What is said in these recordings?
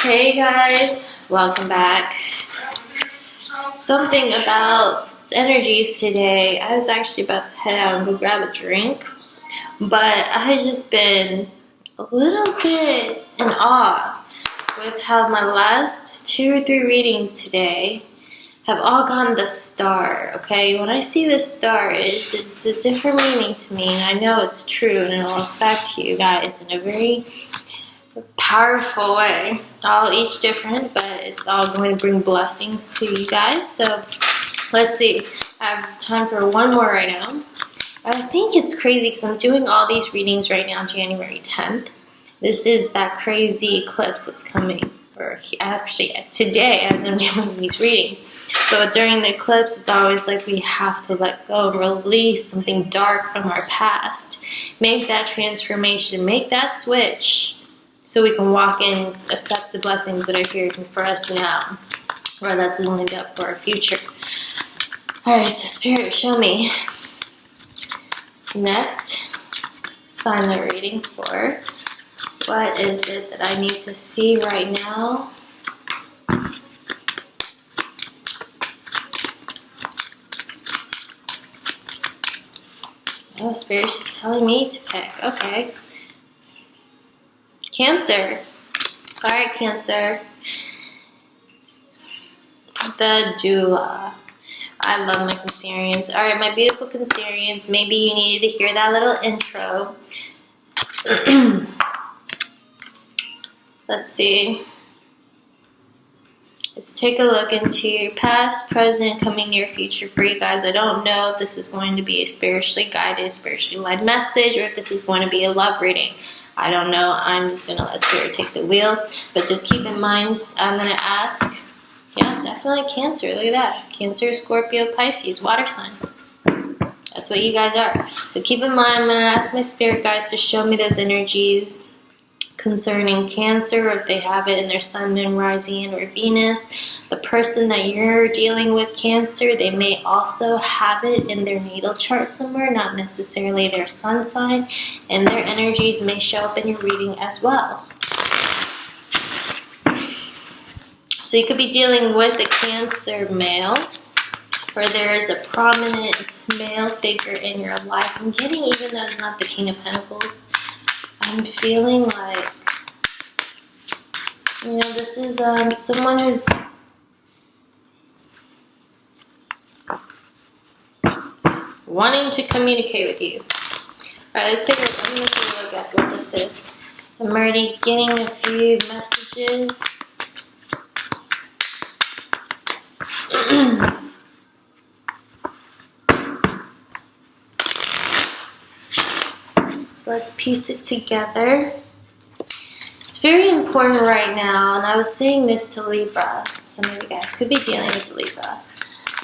Hey guys, welcome back. Something about energies today. I was actually about to head out and go grab a drink, but I had just been a little bit in awe with how my last 2 or 3 readings today have all gotten the star, okay? When I see the star, it's a different meaning to me, and I know it's true, and it'll affect you guys in a very powerful way. All each different, but it's all going to bring blessings to you guys. So let's see. I have time for one more right now. I think it's crazy because I'm doing all these readings right now, January 10th. This is that crazy eclipse that's coming, or actually today as I'm doing these readings. So during the eclipse, it's always like we have to let go and release something dark from our past. Make that transformation, make that switch, so we can walk in and accept the blessings that are here for us now, or that's lined up for our future. Alright, so Spirit, show me. Next sign they're reading for. What is it that I need to see right now? Oh, Spirit's just telling me to pick. Okay. Cancer. Alright, Cancer. The doula. I love my Cancerians. Alright, my beautiful Cancerians. Maybe you needed to hear that little intro. Let's see. Let's take a look into your past, present, coming near future for you guys. I don't know if this is going to be a spiritually guided, spiritually led message, or if this is going to be a love reading. I don't know. I'm just going to let Spirit take the wheel. But just keep in mind, I'm going to ask, yeah, definitely Cancer. Look at that. Cancer, Scorpio, Pisces, water sign. That's what you guys are. So keep in mind, I'm going to ask my Spirit guides to show me those energies concerning Cancer, or if they have it in their Sun, Moon, Rising, or Venus. The person that you're dealing with, Cancer, they may also have it in their natal chart somewhere, not necessarily their sun sign, and their energies may show up in your reading as well. So you could be dealing with a Cancer male, or there is a prominent male figure in your life. I'm getting, even though it's not the King of Pentacles, I'm feeling like, you know, this is someone who's wanting to communicate with you. Alright, let's take a look. I'm going to take a look at what this is. I'm already getting a few messages. So let's piece it together. It's very important right now, and I was saying this to Libra. Some of you guys could be dealing with Libra.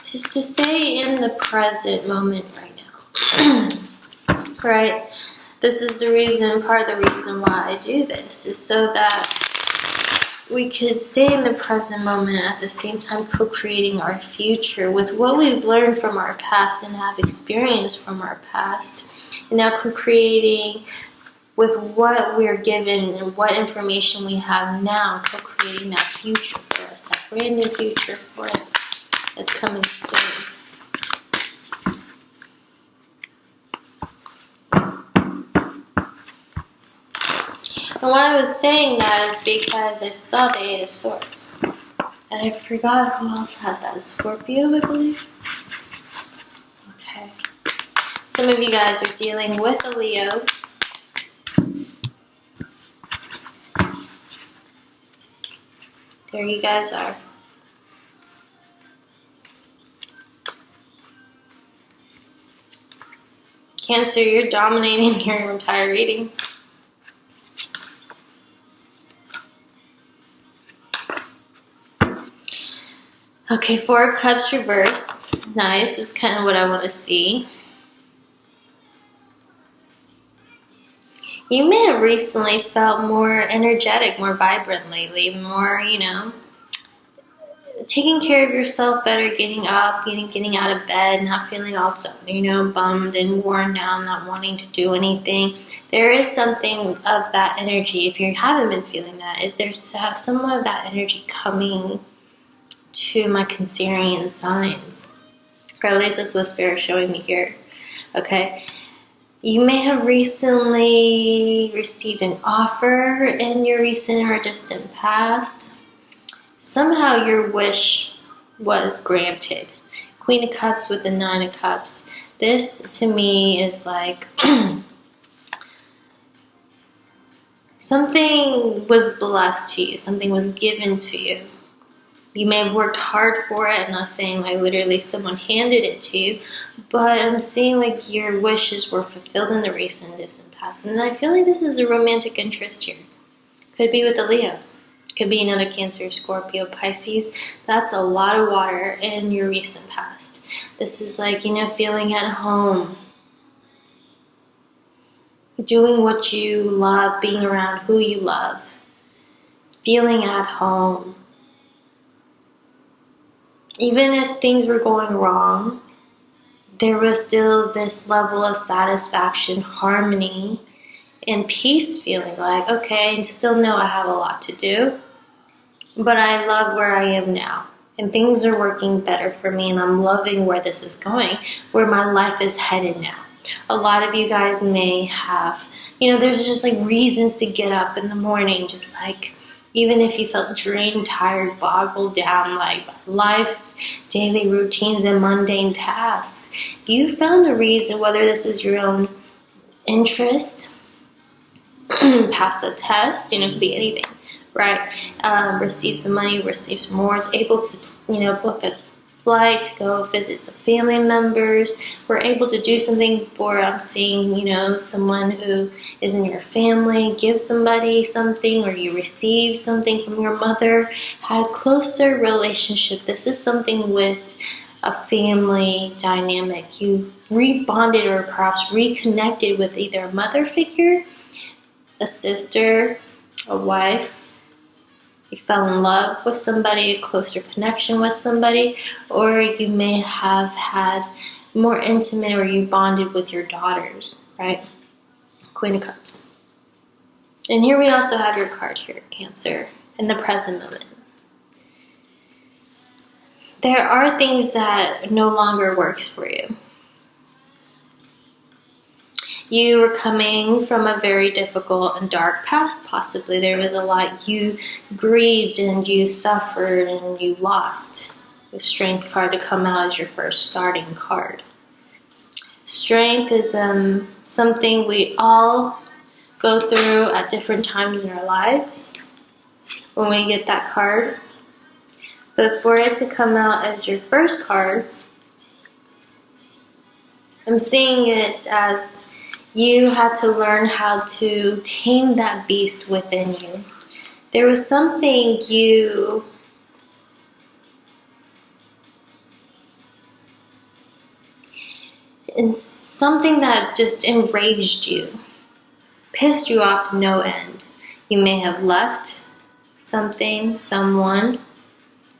Just to stay in the present moment right now. Right? This is the reason, part of the reason why I do this, is so that we could stay in the present moment, at the same time co-creating our future with what we've learned from our past and have experienced from our past, and now co-creating with what we're given and what information we have now, co-creating that future for us, that brand new future for us that's coming soon. And why I was saying that is because I saw the 8 of Swords. And I forgot who else had that. Scorpio, I believe? Okay. Some of you guys are dealing with a Leo. There you guys are. Cancer, you're dominating your entire reading. Okay, 4 of Cups reverse. Nice, is kind of what I want to see. You may have recently felt more energetic, more vibrant lately, more, you know, taking care of yourself better, getting up, getting out of bed, not feeling all so, bummed and worn down, not wanting to do anything. There is something of that energy. If you haven't been feeling that, if there's some of that energy coming to my Cancerian signs, or at least that's what Spirit is showing me here. Okay. You may have recently received an offer in your recent or distant past. Somehow your wish was granted. Queen of Cups with the Nine of Cups. This to me is like something was blessed to you. Something was given to you. You may have worked hard for it. I'm not saying like literally someone handed it to you, but I'm seeing like your wishes were fulfilled in the recent and distant past. And I feel like this is a romantic interest here. Could be with a Leo. Could be another Cancer, Scorpio, Pisces. That's a lot of water in your recent past. This is like, feeling at home. Doing what you love, being around who you love. Feeling at home. Even if things were going wrong, there was still this level of satisfaction, harmony, and peace feeling like, okay, I still know I have a lot to do, but I love where I am now. And things are working better for me, and I'm loving where this is going, where my life is headed now. A lot of you guys may have, there's just like reasons to get up in the morning, just like, even if you felt drained, tired, boggled down like life's daily routines and mundane tasks, you found a reason, whether this is your own interest, pass the test, it could be anything, right? Receive some money, receive some more, able to, book a flight to go visit some family members. We're able to do something for, I'm seeing, someone who is in your family, give somebody something, or you receive something from your mother, had a closer relationship. This is something with a family dynamic. You rebonded or perhaps reconnected with either a mother figure, a sister, a wife. You fell in love with somebody, a closer connection with somebody, or you may have had more intimate, or you bonded with your daughters, right? Queen of Cups. And here we also have your card here, Cancer, in the present moment. There are things that no longer works for you. You were coming from a very difficult and dark past, possibly. There was a lot you grieved and you suffered and you lost. The Strength card to come out as your first starting card. Strength is something we all go through at different times in our lives when we get that card. But for it to come out as your first card, I'm seeing it as you had to learn how to tame that beast within you. There was something something that just enraged you, pissed you off to no end. You may have left something, someone.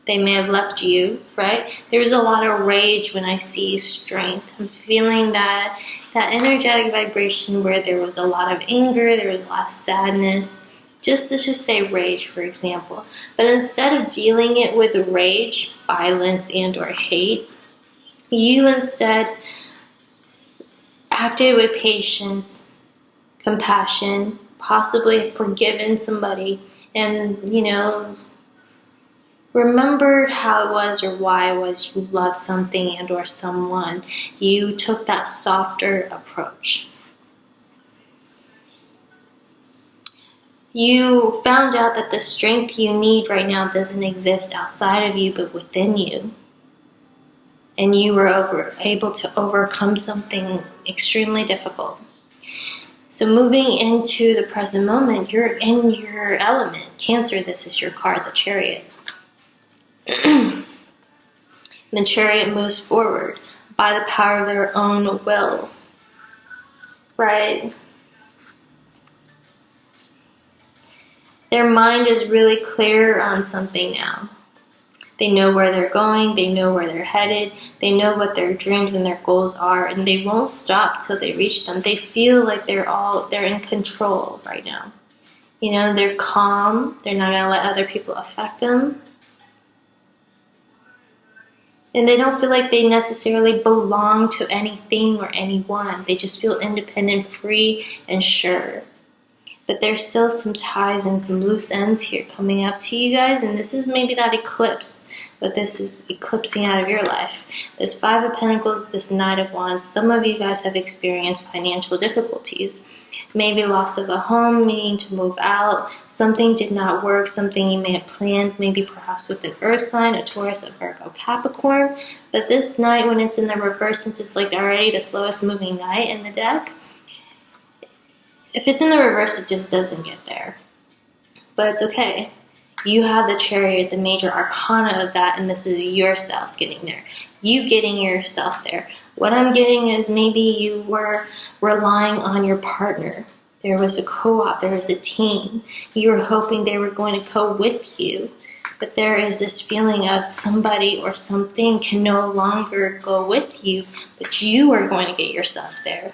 They may have left you, right? There's a lot of rage when I see Strength. I'm feeling that energetic vibration where there was a lot of anger, there was a lot of sadness. Let's just say rage, for example. But instead of dealing it with rage, violence, and or hate, you instead acted with patience, compassion, possibly forgiven somebody, and, remembered how it was or why it was you loved something and or someone. You took that softer approach. You found out that the strength you need right now doesn't exist outside of you but within you. And you were able to overcome something extremely difficult. So moving into the present moment, you're in your element. Cancer, this is your card, the Chariot. The Chariot moves forward by the power of their own will, right? Their mind is really clear on something now. They know where they're going, they know where they're headed, they know what their dreams and their goals are, and they won't stop till they reach them. They feel like they're in control right now. You know, they're calm, they're not gonna let other people affect them. And they don't feel like they necessarily belong to anything or anyone. They just feel independent, free, and sure. But there's still some ties and some loose ends here coming up to you guys, and this is maybe that eclipse, but this is eclipsing out of your life. This Five of Pentacles, this Knight of Wands, some of you guys have experienced financial difficulties. Maybe loss of a home, meaning to move out, something did not work, something you may have planned, maybe perhaps with an earth sign, a Taurus, a Virgo, Capricorn. But this Knight, when it's in the reverse, since it's like already the slowest moving Knight in the deck, if it's in the reverse, it just doesn't get there. But it's okay. You have the Chariot, the major arcana of that, and this is yourself getting there. You getting yourself there. What I'm getting is maybe you were relying on your partner. There was a co-op, there was a team. You were hoping they were going to go with you. But there is this feeling of somebody or something can no longer go with you, but you are going to get yourself there.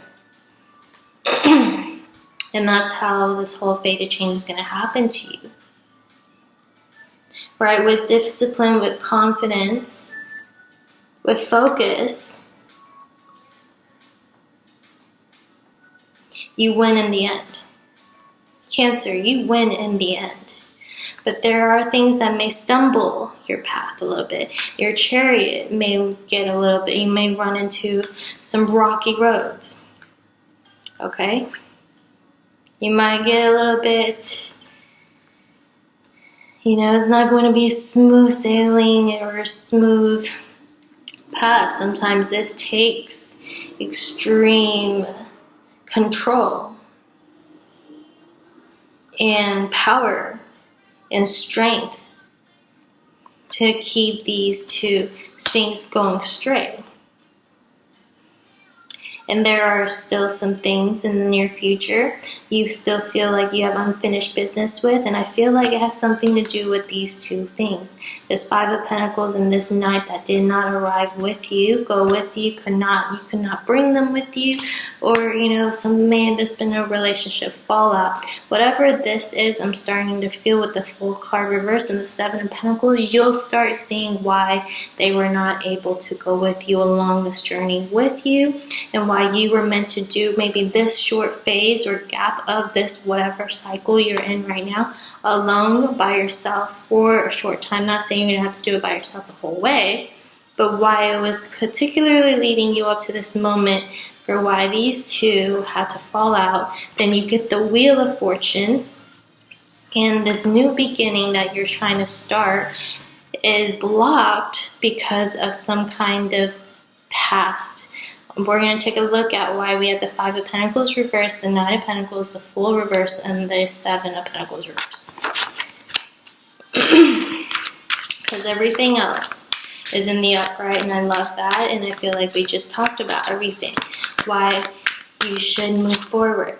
And that's how this whole fated change is going to happen to you. Right? With discipline, with confidence, with focus, you win in the end. Cancer, you win in the end. But there are things that may stumble your path a little bit. Your Chariot may get a little bit, you may run into some rocky roads. Okay? You might get a little bit, you know, it's not going to be smooth sailing or a smooth path. Sometimes this takes extreme control and power and strength to keep these two things going straight. And there are still some things in the near future you still feel like you have unfinished business with, and I feel like it has something to do with these two things. This Five of Pentacles and this Knight that did not arrive with you, go with you, you could not bring them with you, or you know, some may have this been a relationship fallout. Whatever this is, I'm starting to feel with the full card reverse and the Seven of Pentacles, you'll start seeing why they were not able to go with you along this journey with you, and why you were meant to do maybe this short phase or gap of this whatever cycle you're in right now alone by yourself for a short time. Not saying you're gonna have to do it by yourself the whole way, but why it was particularly leading you up to this moment for why these two had to fall out. Then you get the Wheel of Fortune, and this new beginning that you're trying to start is blocked because of some kind of past. We're going to take a look at why we have the Five of Pentacles reversed, the Nine of Pentacles, the Fool reverse, and the Seven of Pentacles reverse. Because everything else is in the upright, and I love that, and I feel like we just talked about everything. Why you should move forward.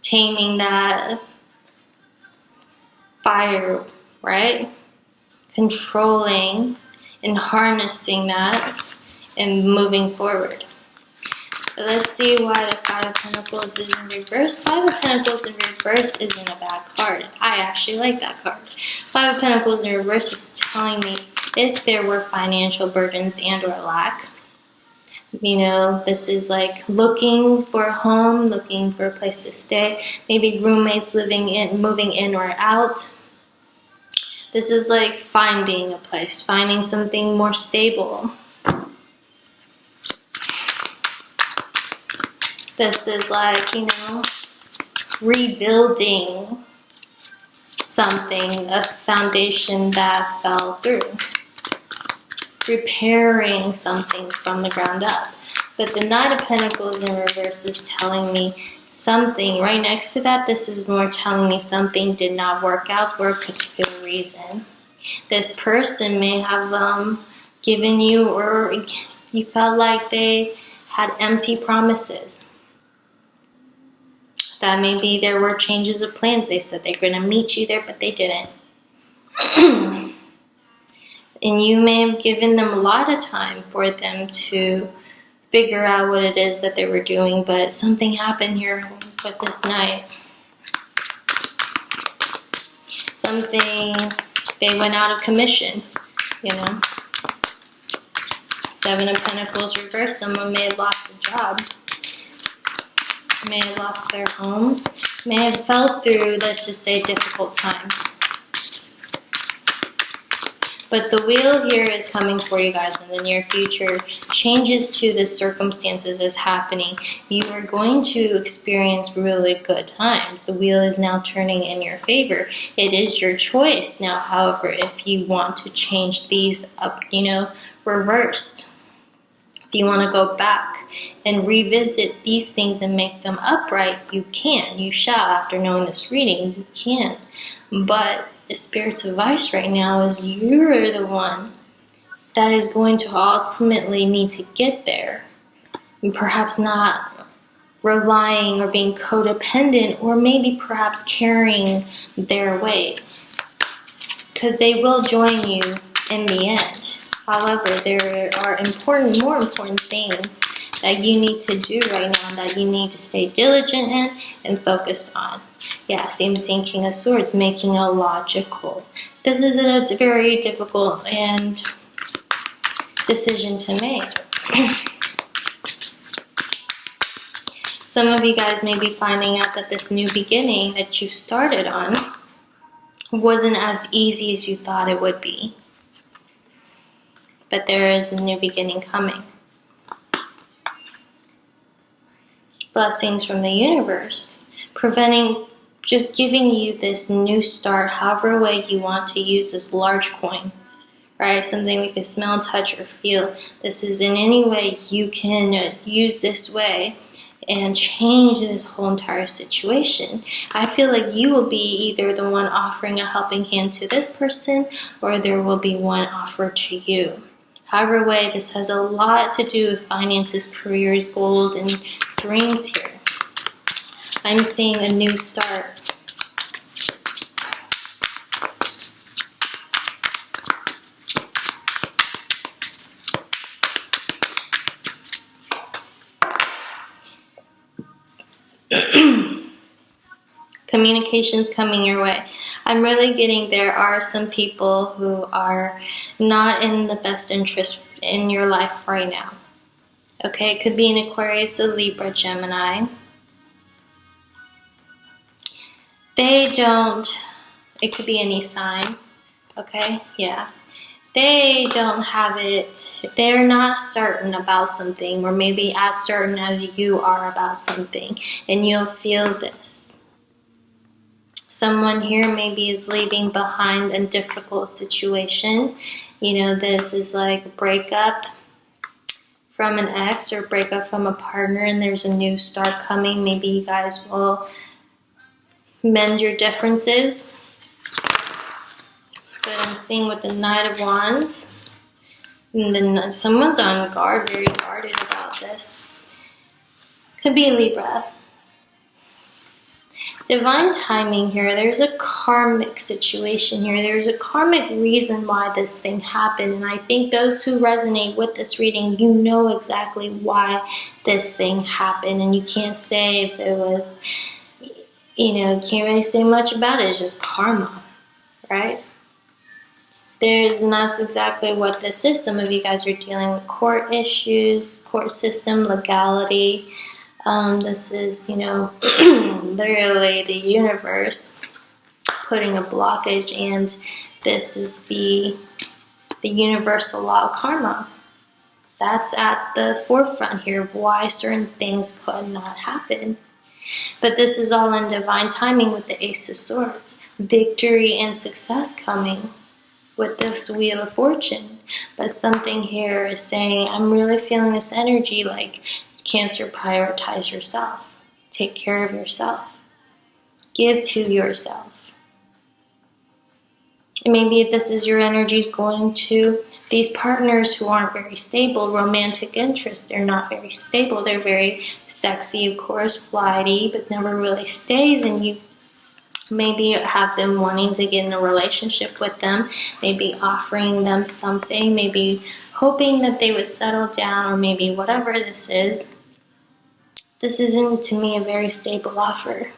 Taming that fire, right? Controlling and harnessing that and moving forward. But let's see why the Five of Pentacles is in reverse. Five of Pentacles in reverse isn't a bad card. I actually like that card. Five of Pentacles in reverse is telling me if there were financial burdens and or lack. You know, this is like looking for a home, looking for a place to stay. Maybe roommates living in, moving in or out. This is like finding a place, finding something more stable. This is like, you know, rebuilding something, a foundation that fell through. Repairing something from the ground up. But the Knight of Pentacles in reverse is telling me something. Right next to that, this is more telling me something did not work out for a particular reason. This person may have given you, or you felt like they had empty promises. That maybe there were changes of plans. They said they were going to meet you there, but they didn't. And you may have given them a lot of time for them to figure out what it is that they were doing, but something happened here with this Knight. Something, they went out of commission, you know. 7 of Pentacles reversed. Someone may have lost a job, may have lost their homes, may have fell through, let's just say, difficult times. But the wheel here is coming for you guys in the near future. Changes to the circumstances is happening. You are going to experience really good times. The wheel is now turning in your favor. It is your choice now, however, if you want to change these up, you know, reversed. If you want to go back and revisit these things and make them upright, you can. You shall. After knowing this reading, you can. But the Spirit's advice right now is you're the one that is going to ultimately need to get there. And perhaps not relying or being codependent, or maybe perhaps carrying their weight. Because they will join you in the end. However, there are more important things that you need to do right now, that you need to stay diligent in and focused on. Yeah, same King of Swords, making a logical. This is a very difficult and decision to make. Some of you guys may be finding out that this new beginning that you started on wasn't as easy as you thought it would be. But there is a new beginning coming. Blessings from the universe, just giving you this new start, however way you want to use this large coin, right? Something we can smell, touch, or feel. This is in any way you can use this way and change this whole entire situation. I feel like you will be either the one offering a helping hand to this person, or there will be one offered to you. However way, this has a lot to do with finances, careers, goals, and dreams here. I'm seeing a new start. Communications coming your way. I'm really getting there are some people who are not in the best interest in your life right now. Okay, it could be an Aquarius, a Libra, Gemini. It could be any sign. Okay, yeah. They don't have it, they're not certain about something, or maybe as certain as you are about something, and you'll feel this. Someone here maybe is leaving behind a difficult situation. You know, this is like a breakup from an ex or breakup from a partner, and there's a new start coming. Maybe you guys will mend your differences. But I'm seeing with the Knight of Wands, and then someone's on guard, very guarded about this. Could be a Libra. Divine timing here. There's a karmic situation here. There's a karmic reason why this thing happened. And I think those who resonate with this reading, you know exactly why this thing happened. And you can't say if it was, you know, you can't really say much about it. It's just karma, right? And that's exactly what this is. Some of you guys are dealing with court issues, court system, legality. This is, you know, literally the universe putting a blockage, and this is the universal law of karma. That's at the forefront here of why certain things could not happen. But this is all in divine timing with the Ace of Swords. Victory and success coming with this Wheel of Fortune. But something here is saying, I'm really feeling this energy like, Cancer, prioritize yourself. Take care of yourself. Give to yourself. And maybe if this is your energies going to these partners who aren't very stable, romantic interests, they're not very stable. They're very sexy, of course, flighty, but never really stays. And you maybe have been wanting to get in a relationship with them, maybe offering them something, maybe hoping that they would settle down, or maybe whatever this is. This isn't, to me, a very stable offer.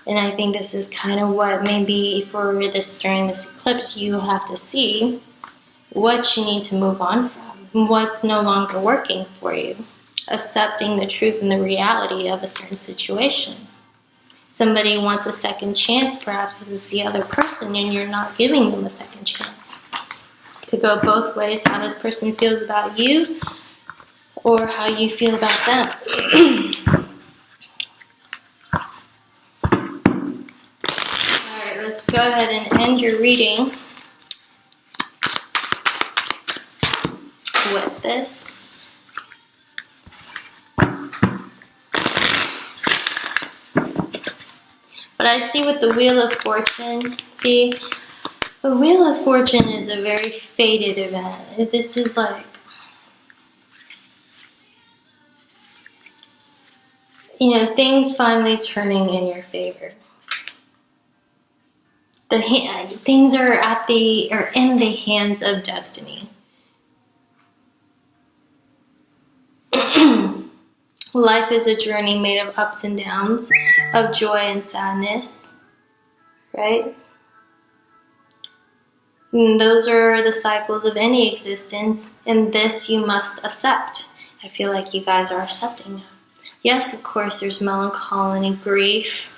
And I think this is kind of what maybe for this, during this eclipse, you have to see what you need to move on from, what's no longer working for you, accepting the truth and the reality of a certain situation. Somebody wants a second chance, perhaps this is the other person and you're not giving them a second chance. It could go both ways, how this person feels about you or how you feel about them. Alright, let's go ahead and end your reading with this. But I see with the Wheel of Fortune, see, the Wheel of Fortune is a very fated event. This is like, you know, things finally turning in your favor. Things are in the hands of destiny. Life is a journey made of ups and downs, of joy and sadness, right? And those are the cycles of any existence, and this you must accept. I feel like you guys are accepting that. Yes, of course, there's melancholy and grief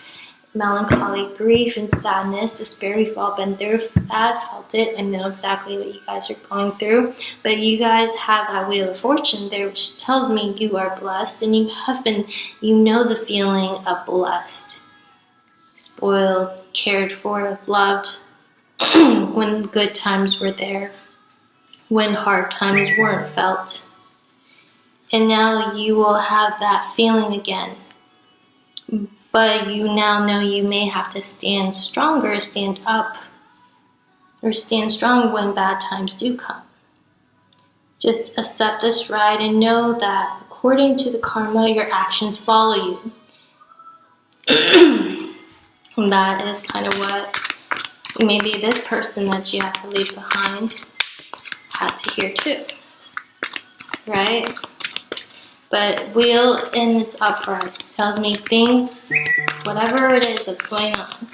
and sadness, despair. We've all been through. I've felt it. I know exactly what you guys are going through. But you guys have that Wheel of Fortune there, which tells me you are blessed, and you know the feeling of blessed, spoiled, cared for, loved, when good times were there, when hard times weren't felt. And now you will have that feeling again. But you now know you may have to stand stronger, stand up, or stand strong when bad times do come. Just accept this ride and know that according to the karma, your actions follow you. And that is kind of what maybe this person that you had to leave behind had to hear too, right? But Wheel in its upright tells me things, whatever it is that's going on,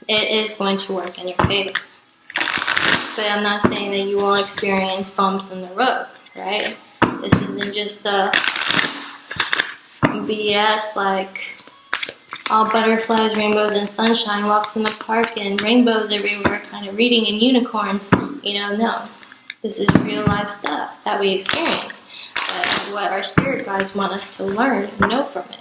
it is going to work in your favor. But I'm not saying that you won't experience bumps in the road, right? This isn't just a BS like all butterflies, rainbows, and sunshine, walks in the park and rainbows everywhere kind of reading, and unicorns. No. This is real life stuff that we experience. But what our spirit guides want us to learn and know from it.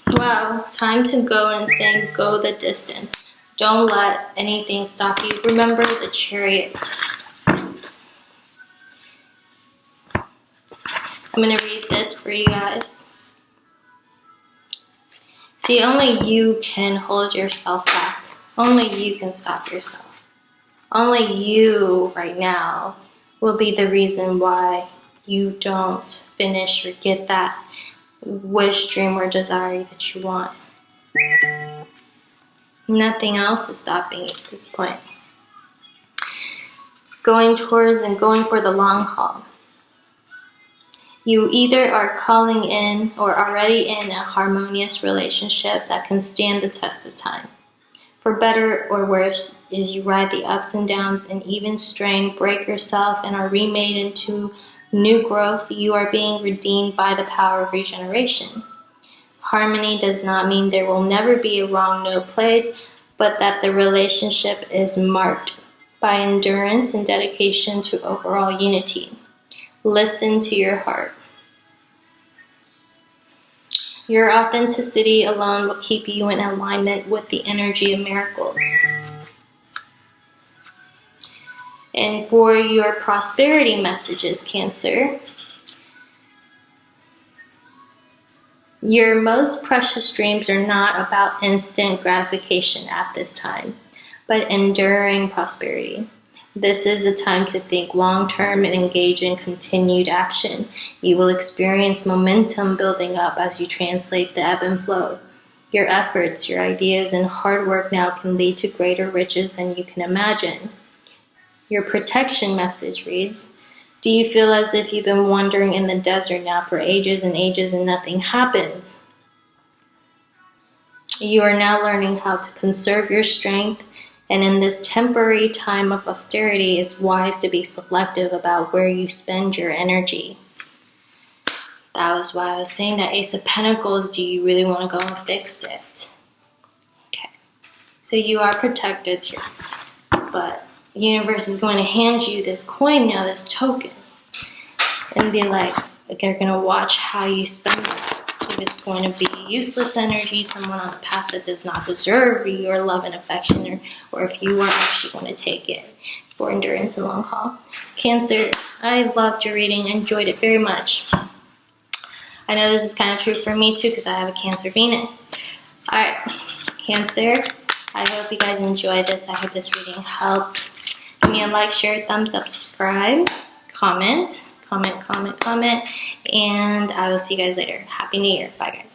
Wow, time to go and say, go the distance. Don't let anything stop you. Remember the Chariot. I'm going to read this for you guys. See, only you can hold yourself back. Only you can stop yourself. Only you right now will be the reason why you don't finish or get that wish, dream, or desire that you want. Nothing else is stopping you at this point. Going towards and going for the long haul. You either are calling in or already in a harmonious relationship that can stand the test of time. For better or worse, as you ride the ups and downs and even strain, break yourself, and are remade into new growth, you are being redeemed by the power of regeneration. Harmony does not mean there will never be a wrong note played, but that the relationship is marked by endurance and dedication to overall unity. Listen to your heart. Your authenticity alone will keep you in alignment with the energy of miracles. And for your prosperity messages, Cancer, your most precious dreams are not about instant gratification at this time, but enduring prosperity. This is the time to think long-term and engage in continued action. You will experience momentum building up as you translate the ebb and flow. Your efforts, your ideas, and hard work now can lead to greater riches than you can imagine. Your protection message reads, do you feel as if you've been wandering in the desert now for ages and ages and nothing happens? You are now learning how to conserve your strength, and in this temporary time of austerity, it's wise to be selective about where you spend your energy. That was why I was saying that Ace of Pentacles, do you really want to go and fix it? Okay. So you are protected here. But the universe is going to hand you this coin now, this token. And be like they're going to watch how you spend it. If it's going to be useless energy, someone on the past that does not deserve your love and affection, or if you are actually going to take it for endurance and long haul. Cancer, I loved your reading, enjoyed it very much. I know this is kind of true for me too because I have a Cancer Venus. Alright, Cancer, I hope you guys enjoy this. I hope this reading helped. Give me a like, share, thumbs up, subscribe, comment, and I will see you guys later. Happy New Year. Bye, guys.